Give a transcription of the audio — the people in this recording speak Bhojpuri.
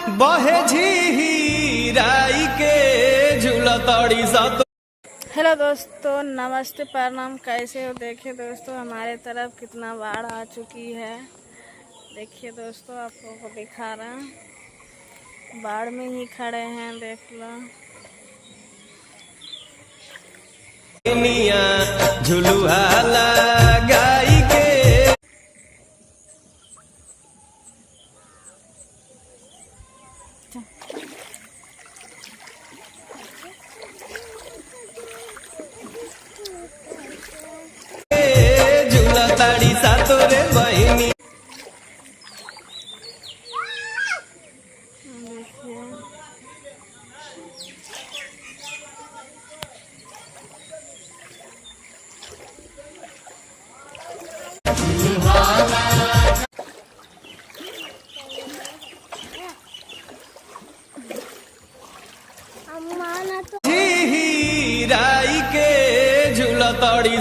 बहे झीराई के झूलतड़ी सत। हेलो दोस्तों, नमस्ते, प्रणाम। कैसे हो? देखिए दोस्तों, हमारे तरफ कितना बाढ़ आ चुकी है। देखिए दोस्तों, आप लोगों को दिखा रहे हैं, बाढ़ में ही खड़े हैं, देख लो। झुलुआ लगाई के झूलताड़ी सातोरे बहिनी। झीराई के झूलतड़ी